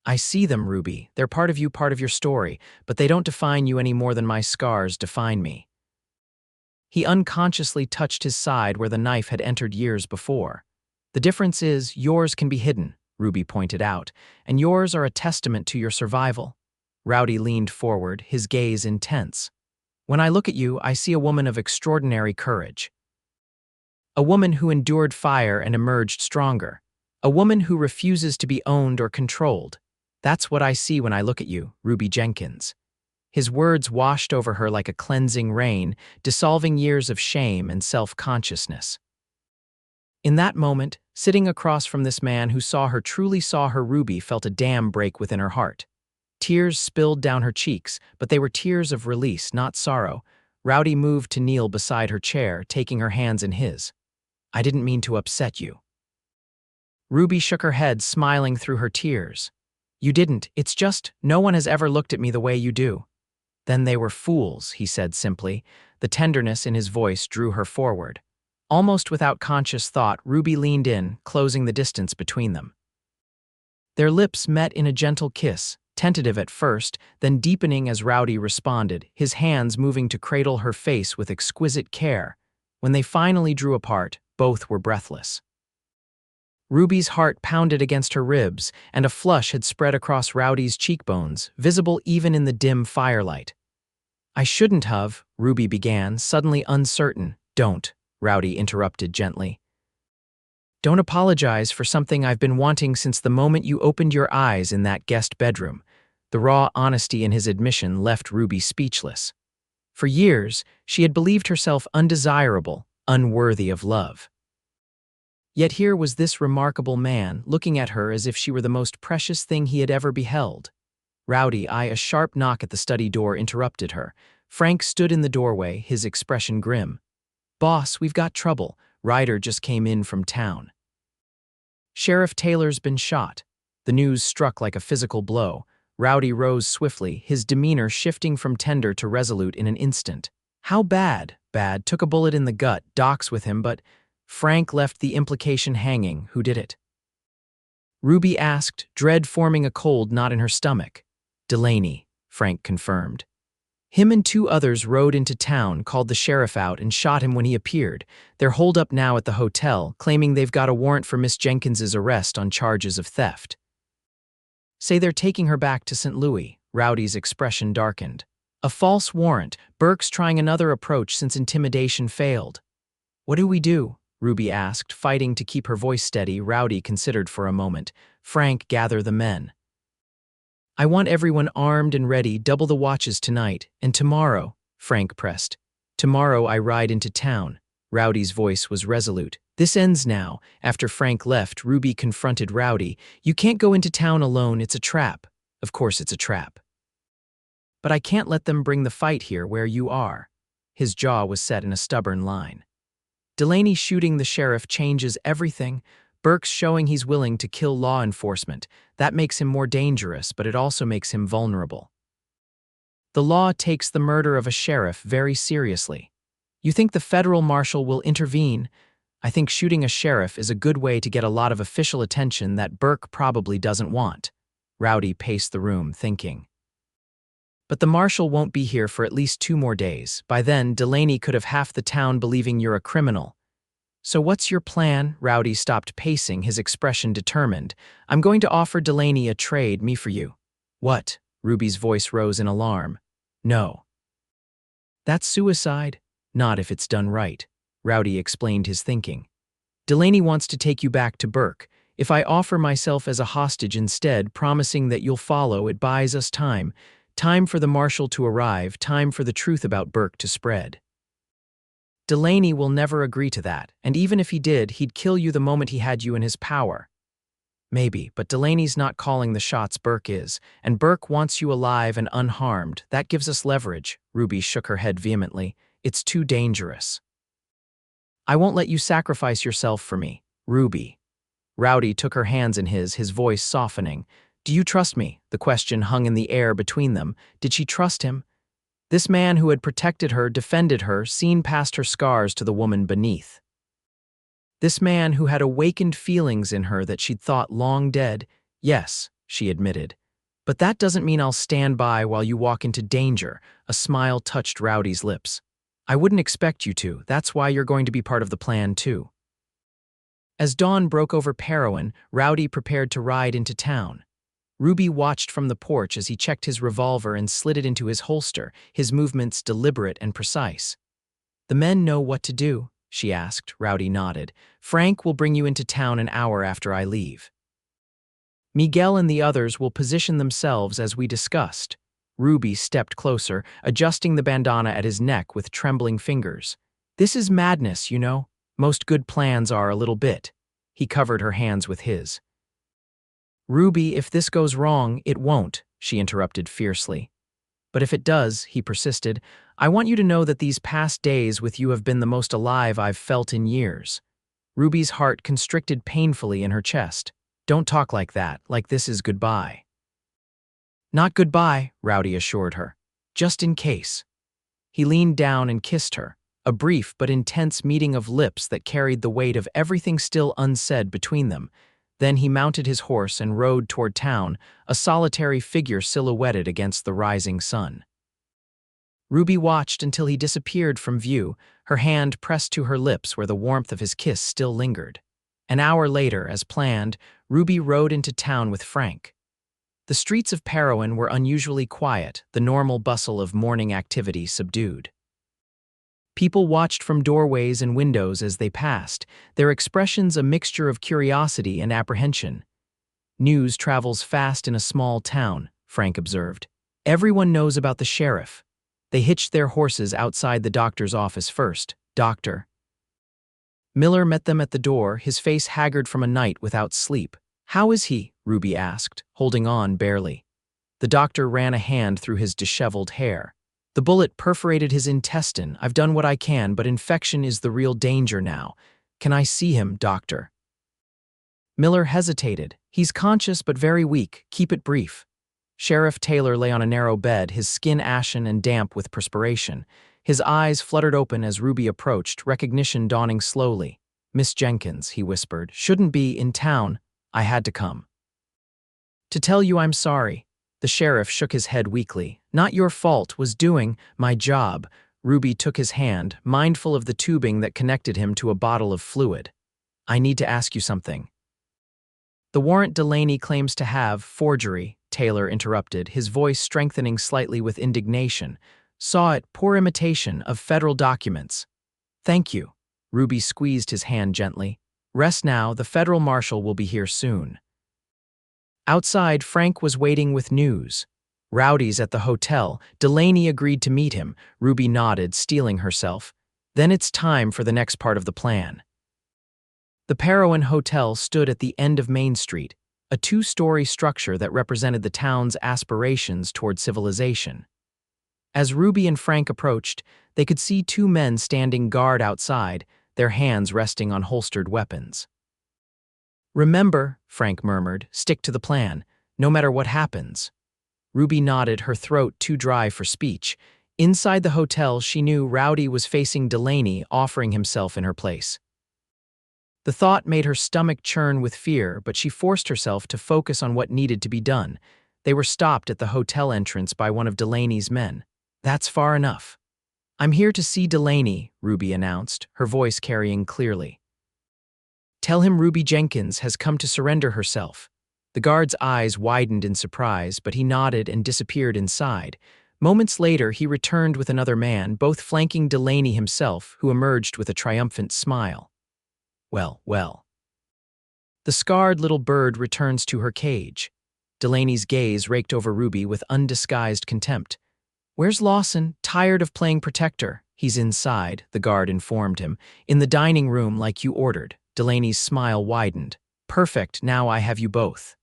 "I see them, Ruby. They're part of you, part of your story, but they don't define you any more than my scars define me." He unconsciously touched his side where the knife had entered years before. "The difference is, yours can be hidden," Ruby pointed out, "and yours are a testament to your survival." Rowdy leaned forward, his gaze intense. "When I look at you, I see a woman of extraordinary courage. A woman who endured fire and emerged stronger. A woman who refuses to be owned or controlled. That's what I see when I look at you, Ruby Jenkins." His words washed over her like a cleansing rain, dissolving years of shame and self-consciousness. In that moment, sitting across from this man who truly saw her, Ruby felt a dam break within her heart. Tears spilled down her cheeks, but they were tears of release, not sorrow. Rowdy moved to kneel beside her chair, taking her hands in his. "I didn't mean to upset you." Ruby shook her head, smiling through her tears. "You didn't. It's just, no one has ever looked at me the way you do." "Then they were fools," he said simply. The tenderness in his voice drew her forward. Almost without conscious thought, Ruby leaned in, closing the distance between them. Their lips met in a gentle kiss, tentative at first, then deepening as Rowdy responded, his hands moving to cradle her face with exquisite care. When they finally drew apart, both were breathless. Ruby's heart pounded against her ribs, and a flush had spread across Rowdy's cheekbones, visible even in the dim firelight. "I shouldn't have," Ruby began, suddenly uncertain. "Don't," Rowdy interrupted gently. "Don't apologize for something I've been wanting since the moment you opened your eyes in that guest bedroom." The raw honesty in his admission left Ruby speechless. For years, she had believed herself undesirable, unworthy of love. Yet here was this remarkable man, looking at her as if she were the most precious thing he had ever beheld. "Rowdy, a sharp knock at the study door interrupted her. Frank stood in the doorway, his expression grim. "Boss, we've got trouble. Ryder just came in from town. Sheriff Taylor's been shot." The news struck like a physical blow. Rowdy rose swiftly, his demeanor shifting from tender to resolute in an instant. "How bad?" "Bad. Took a bullet in the gut. Doc's with him, but—" Frank left the implication hanging. "Who did it?" Ruby asked, dread forming a cold knot in her stomach. "Delaney," Frank confirmed. "Him and 2 others rode into town, called the sheriff out, and shot him when he appeared. They're holed up now at the hotel, claiming they've got a warrant for Miss Jenkins's arrest on charges of theft. Say they're taking her back to St. Louis." Rowdy's expression darkened. "A false warrant. Burke's trying another approach since intimidation failed." "What do we do?" Ruby asked, fighting to keep her voice steady. Rowdy considered for a moment. Frank, gather the men. I want everyone armed and ready, double the watches tonight, and tomorrow, Frank pressed. Tomorrow I ride into town. Rowdy's voice was resolute. This ends now. After Frank left, Ruby confronted Rowdy. You can't go into town alone, it's a trap. Of course it's a trap. But I can't let them bring the fight here where you are. His jaw was set in a stubborn line. Delaney shooting the sheriff changes everything. Burke's showing he's willing to kill law enforcement. That makes him more dangerous, but it also makes him vulnerable. The law takes the murder of a sheriff very seriously. You think the federal marshal will intervene? I think shooting a sheriff is a good way to get a lot of official attention that Burke probably doesn't want. Rowdy paced the room, thinking. But the marshal won't be here for at least 2 more days. By then, Delaney could have half the town believing you're a criminal. So what's your plan? Rowdy stopped pacing, his expression determined. I'm going to offer Delaney a trade, me for you. What? Ruby's voice rose in alarm. No. That's suicide? Not if it's done right. Rowdy explained his thinking. Delaney wants to take you back to Burke. If I offer myself as a hostage instead, promising that you'll follow, it buys us time. Time for the marshal to arrive, time for the truth about Burke to spread. Delaney will never agree to that, and even if he did, he'd kill you the moment he had you in his power. Maybe, but Delaney's not calling the shots, Burke is, and Burke wants you alive and unharmed. That gives us leverage. Ruby shook her head vehemently. It's too dangerous. I won't let you sacrifice yourself for me, Ruby. Rowdy took her hands in his voice softening. Do you trust me? The question hung in the air between them. Did she trust him? This man who had protected her, defended her, seen past her scars to the woman beneath. This man who had awakened feelings in her that she'd thought long dead. Yes, she admitted. But that doesn't mean I'll stand by while you walk into danger. A smile touched Rowdy's lips. I wouldn't expect you to. That's why you're going to be part of the plan, too. As dawn broke over Parowan, Rowdy prepared to ride into town. Ruby watched from the porch as he checked his revolver and slid it into his holster, his movements deliberate and precise. The men know what to do, she asked. Rowdy nodded. Frank will bring you into town an hour after I leave. Miguel and the others will position themselves as we discussed. Ruby stepped closer, adjusting the bandana at his neck with trembling fingers. This is madness, you know. Most good plans are a little bit. He covered her hands with his. Ruby, if this goes wrong, it won't, she interrupted fiercely. But if it does, he persisted, I want you to know that these past days with you have been the most alive I've felt in years. Ruby's heart constricted painfully in her chest. Don't talk like that, like this is goodbye. Not goodbye, Rowdy assured her. Just in case. He leaned down and kissed her, a brief but intense meeting of lips that carried the weight of everything still unsaid between them. Then he mounted his horse and rode toward town, a solitary figure silhouetted against the rising sun. Ruby watched until he disappeared from view, her hand pressed to her lips where the warmth of his kiss still lingered. An hour later, as planned, Ruby rode into town with Frank. The streets of Parowan were unusually quiet, the normal bustle of morning activity subdued. People watched from doorways and windows as they passed, their expressions a mixture of curiosity and apprehension. News travels fast in a small town, Frank observed. Everyone knows about the sheriff. They hitched their horses outside the doctor's office first. Doctor. Miller met them at the door, his face haggard from a night without sleep. How is he? Ruby asked, holding on barely. The doctor ran a hand through his disheveled hair. The bullet perforated his intestine. I've done what I can, but infection is the real danger now. Can I see him, doctor? Miller hesitated. He's conscious but very weak. Keep it brief. Sheriff Taylor lay on a narrow bed, his skin ashen and damp with perspiration. His eyes fluttered open as Ruby approached, recognition dawning slowly. Miss Jenkins, he whispered, shouldn't be in town. I had to come. To tell you I'm sorry. The sheriff shook his head weakly. Not your fault, was doing my job. Ruby took his hand, mindful of the tubing that connected him to a bottle of fluid. I need to ask you something. The warrant Delaney claims to have, forgery, Taylor interrupted, his voice strengthening slightly with indignation. Saw it, poor imitation of federal documents. Thank you. Ruby squeezed his hand gently. Rest now, the federal marshal will be here soon. Outside, Frank was waiting with news. Rowdy's at the hotel. Delaney agreed to meet him. Ruby nodded, steeling herself. Then it's time for the next part of the plan. The Parowan Hotel stood at the end of Main Street, a two-story structure that represented the town's aspirations toward civilization. As Ruby and Frank approached, they could see two men standing guard outside, their hands resting on holstered weapons. "Remember," Frank murmured, "stick to the plan, no matter what happens." Ruby nodded, her throat too dry for speech. Inside the hotel, she knew Rowdy was facing Delaney, offering himself in her place. The thought made her stomach churn with fear, but she forced herself to focus on what needed to be done. They were stopped at the hotel entrance by one of Delaney's men. "That's far enough." "I'm here to see Delaney," Ruby announced, her voice carrying clearly. "Tell him Ruby Jenkins has come to surrender herself." The guard's eyes widened in surprise, but he nodded and disappeared inside. Moments later, he returned with another man, both flanking Delaney himself, who emerged with a triumphant smile. "Well, well." The scarred little bird returns to her cage. Delaney's gaze raked over Ruby with undisguised contempt. "Where's Lawson? Tired of playing protector?" "He's inside," the guard informed him. "In the dining room like you ordered." Delaney's smile widened. "Perfect, now I have you both."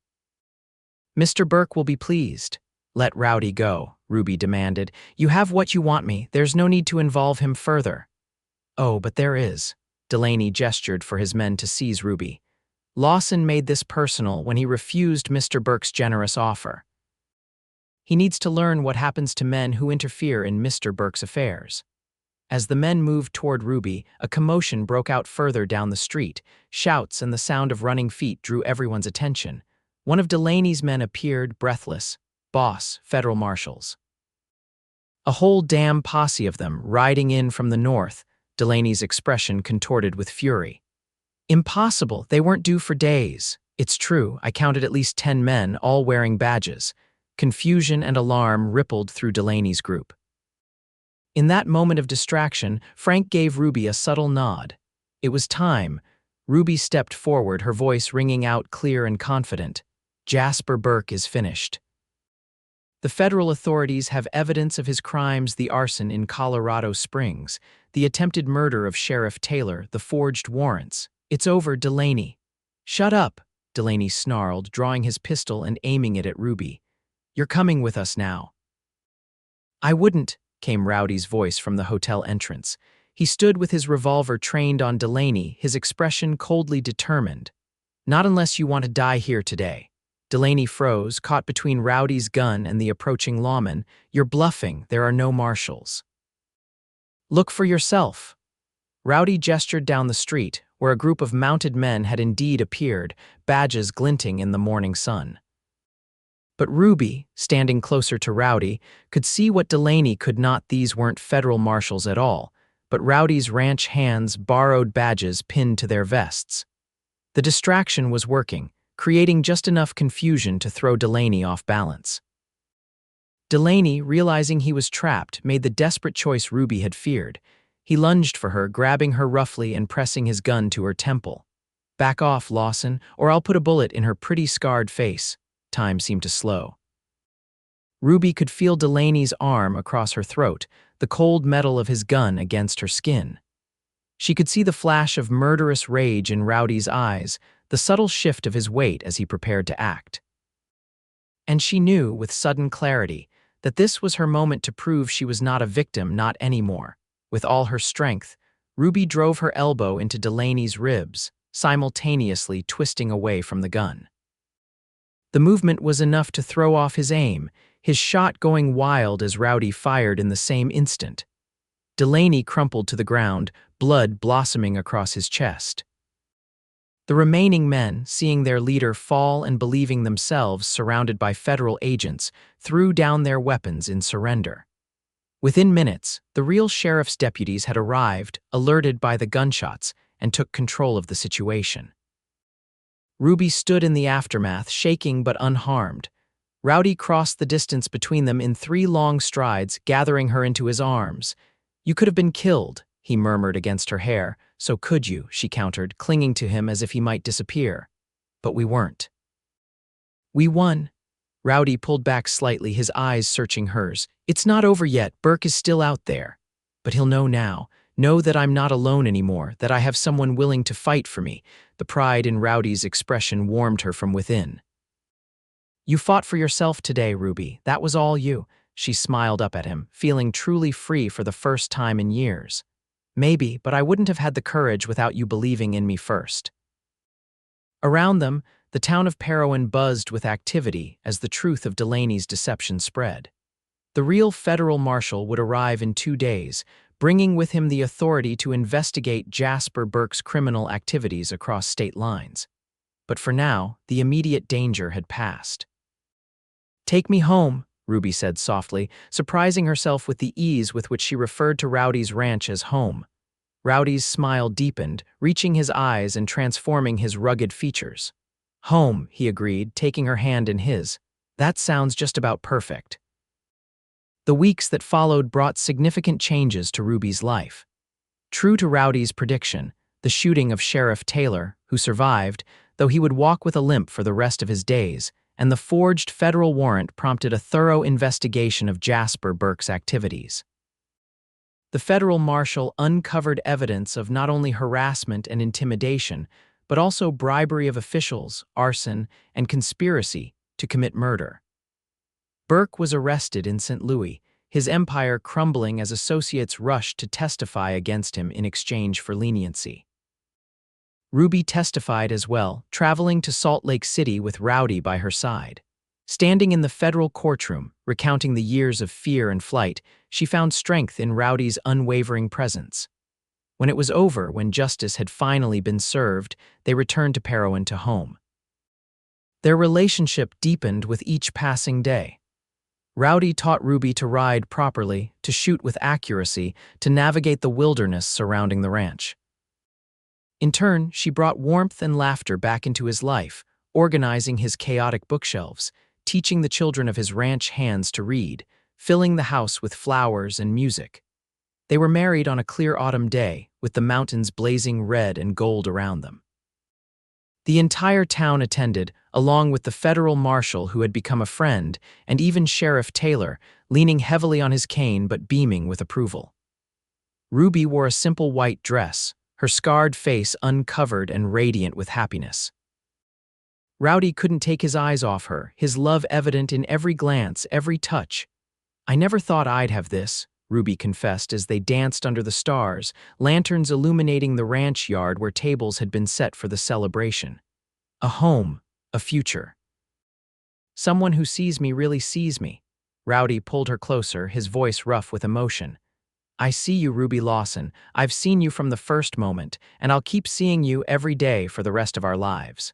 "Mr. Burke will be pleased." "Let Rowdy go," Ruby demanded. "You have what you want me. There's no need to involve him further." "Oh, but there is." Delaney gestured for his men to seize Ruby. "Lawson made this personal when he refused Mr. Burke's generous offer. He needs to learn what happens to men who interfere in Mr. Burke's affairs." As the men moved toward Ruby, a commotion broke out further down the street. Shouts and the sound of running feet drew everyone's attention. One of Delaney's men appeared, breathless. "Boss, federal marshals." "A whole damn posse of them, riding in from the north." Delaney's expression contorted with fury. "Impossible, they weren't due for days." "It's true, I counted at least 10 men, all wearing badges." Confusion and alarm rippled through Delaney's group. In that moment of distraction, Frank gave Ruby a subtle nod. It was time. Ruby stepped forward, her voice ringing out clear and confident. "Jasper Burke is finished. The federal authorities have evidence of his crimes: the arson in Colorado Springs, the attempted murder of Sheriff Taylor, the forged warrants. It's over, Delaney." "Shut up," Delaney snarled, drawing his pistol and aiming it at Ruby. "You're coming with us now." "I wouldn't," came Rowdy's voice from the hotel entrance. He stood with his revolver trained on Delaney, his expression coldly determined. "Not unless you want to die here today." Delaney froze, caught between Rowdy's gun and the approaching lawman. "You're bluffing, there are no marshals." "Look for yourself." Rowdy gestured down the street, where a group of mounted men had indeed appeared, badges glinting in the morning sun. But Ruby, standing closer to Rowdy, could see what Delaney could not. These weren't federal marshals at all, but Rowdy's ranch hands, borrowed badges pinned to their vests. The distraction was working, creating just enough confusion to throw Delaney off balance. Delaney, realizing he was trapped, made the desperate choice Ruby had feared. He lunged for her, grabbing her roughly and pressing his gun to her temple. "Back off, Lawson, or I'll put a bullet in her pretty scarred face." Time seemed to slow. Ruby could feel Delaney's arm across her throat, the cold metal of his gun against her skin. She could see the flash of murderous rage in Rowdy's eyes, the subtle shift of his weight as he prepared to act. And she knew, with sudden clarity, that this was her moment to prove she was not a victim, not anymore. With all her strength, Ruby drove her elbow into Delaney's ribs, simultaneously twisting away from the gun. The movement was enough to throw off his aim, his shot going wild as Rowdy fired in the same instant. Delaney crumpled to the ground, blood blossoming across his chest. The remaining men, seeing their leader fall and believing themselves surrounded by federal agents, threw down their weapons in surrender. Within minutes, the real sheriff's deputies had arrived, alerted by the gunshots, and took control of the situation. Ruby stood in the aftermath, shaking but unharmed. Rowdy crossed the distance between them in 3 long strides, gathering her into his arms. "You could have been killed," he murmured against her hair, "So could you," she countered, clinging to him as if he might disappear. "But we weren't." "We won." Rowdy pulled back slightly, his eyes searching hers. "It's not over yet. Burke is still out there. But he'll know now. Know that I'm not alone anymore, that I have someone willing to fight for me." The pride in Rowdy's expression warmed her from within. "You fought for yourself today, Ruby. That was all you." She smiled up at him, feeling truly free for the first time in years. "Maybe, but I wouldn't have had the courage without you believing in me first." Around them, the town of Parowan buzzed with activity as the truth of Delaney's deception spread. The real federal marshal would arrive in 2 days, bringing with him the authority to investigate Jasper Burke's criminal activities across state lines. But for now, the immediate danger had passed. "Take me home," Ruby said softly, surprising herself with the ease with which she referred to Rowdy's ranch as home. Rowdy's smile deepened, reaching his eyes and transforming his rugged features. "Home," he agreed, taking her hand in his. "That sounds just about perfect." The weeks that followed brought significant changes to Ruby's life. True to Rowdy's prediction, the shooting of Sheriff Taylor, who survived, though he would walk with a limp for the rest of his days, and the forged federal warrant prompted a thorough investigation of Jasper Burke's activities. The federal marshal uncovered evidence of not only harassment and intimidation, but also bribery of officials, arson, and conspiracy to commit murder. Burke was arrested in St. Louis, his empire crumbling as associates rushed to testify against him in exchange for leniency. Ruby testified as well, traveling to Salt Lake City with Rowdy by her side. Standing in the federal courtroom, recounting the years of fear and flight, she found strength in Rowdy's unwavering presence. When it was over, when justice had finally been served, they returned to Parowan to home. Their relationship deepened with each passing day. Rowdy taught Ruby to ride properly, to shoot with accuracy, to navigate the wilderness surrounding the ranch. In turn, she brought warmth and laughter back into his life, organizing his chaotic bookshelves, teaching the children of his ranch hands to read, filling the house with flowers and music. They were married on a clear autumn day, with the mountains blazing red and gold around them. The entire town attended, along with the federal marshal who had become a friend, and even Sheriff Taylor, leaning heavily on his cane but beaming with approval. Ruby wore a simple white dress, her scarred face uncovered and radiant with happiness. Rowdy couldn't take his eyes off her, his love evident in every glance, every touch. "I never thought I'd have this," Ruby confessed as they danced under the stars, lanterns illuminating the ranch yard where tables had been set for the celebration. "A home, a future. Someone who sees me really sees me." Rowdy pulled her closer, his voice rough with emotion. "I see you, Ruby Lawson. I've seen you from the first moment, and I'll keep seeing you every day for the rest of our lives."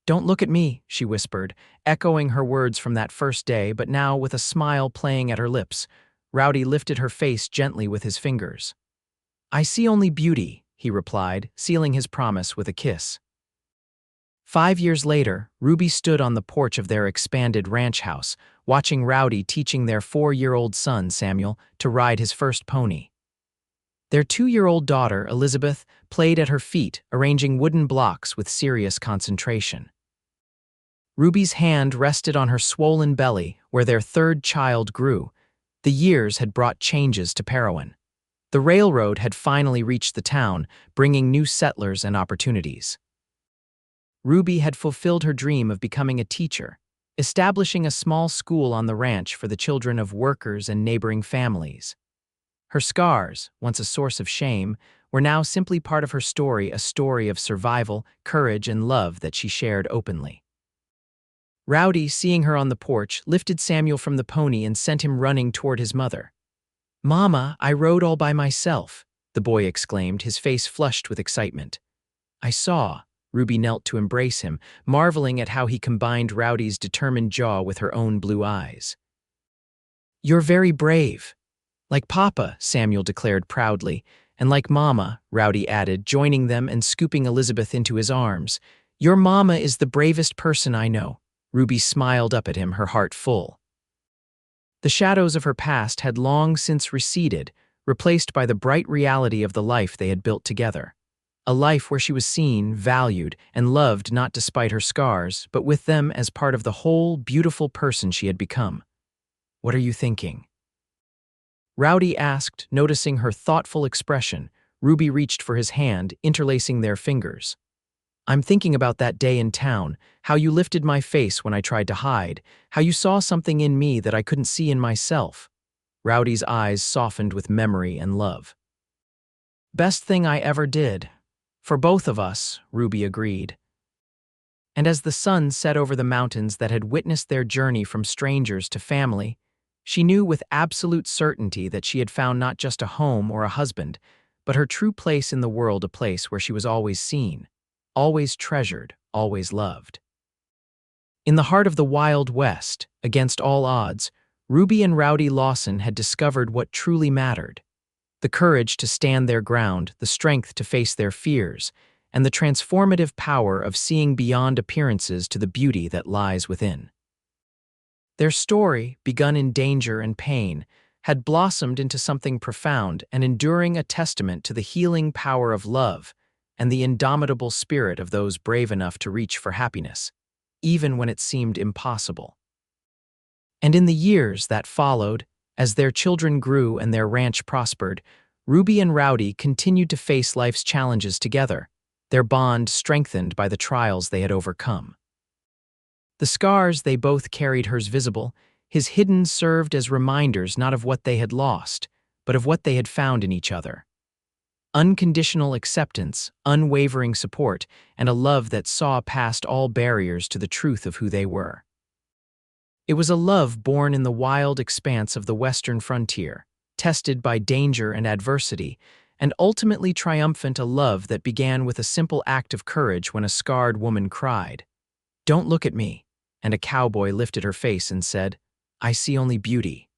"Don't look at me," she whispered, echoing her words from that first day, but now with a smile playing at her lips. Rowdy lifted her face gently with his fingers. "I see only beauty," he replied, sealing his promise with a kiss. 5 years later, Ruby stood on the porch of their expanded ranch house, watching Rowdy teaching their 4-year-old son, Samuel, to ride his first pony. Their 2-year-old daughter, Elizabeth, played at her feet, arranging wooden blocks with serious concentration. Ruby's hand rested on her swollen belly, where their third child grew. The years had brought changes to Parowan. The railroad had finally reached the town, bringing new settlers and opportunities. Ruby had fulfilled her dream of becoming a teacher, establishing a small school on the ranch for the children of workers and neighboring families. Her scars, once a source of shame, were now simply part of her story, a story of survival, courage, and love that she shared openly. Rowdy, seeing her on the porch, lifted Samuel from the pony and sent him running toward his mother. "Mama, I rode all by myself," the boy exclaimed, his face flushed with excitement. "I saw." Ruby knelt to embrace him, marveling at how he combined Rowdy's determined jaw with her own blue eyes. "You're very brave." "Like Papa," Samuel declared proudly, "and like Mama," Rowdy added, joining them and scooping Elizabeth into his arms. "Your Mama is the bravest person I know." Ruby smiled up at him, her heart full. The shadows of her past had long since receded, replaced by the bright reality of the life they had built together. A life where she was seen, valued, and loved not despite her scars, but with them as part of the whole, beautiful person she had become. "What are you thinking?" Rowdy asked, noticing her thoughtful expression. Ruby reached for his hand, interlacing their fingers. "I'm thinking about that day in town, how you lifted my face when I tried to hide, how you saw something in me that I couldn't see in myself." Rowdy's eyes softened with memory and love. "Best thing I ever did. For both of us," Ruby agreed. And as the sun set over the mountains that had witnessed their journey from strangers to family, she knew with absolute certainty that she had found not just a home or a husband, but her true place in the world, a place where she was always seen, always treasured, always loved. In the heart of the Wild West, against all odds, Ruby and Rowdy Lawson had discovered what truly mattered: the courage to stand their ground, the strength to face their fears, and the transformative power of seeing beyond appearances to the beauty that lies within. Their story, begun in danger and pain, had blossomed into something profound and enduring, a testament to the healing power of love and the indomitable spirit of those brave enough to reach for happiness, even when it seemed impossible. And in the years that followed, as their children grew and their ranch prospered, Ruby and Rowdy continued to face life's challenges together, their bond strengthened by the trials they had overcome. The scars they both carried, hers visible, his hidden, served as reminders not of what they had lost, but of what they had found in each other. Unconditional acceptance, unwavering support, and a love that saw past all barriers to the truth of who they were. It was a love born in the wild expanse of the western frontier, tested by danger and adversity, and ultimately triumphant, a love that began with a simple act of courage when a scarred woman cried, "Don't look at me," and a cowboy lifted her face and said, "I see only beauty."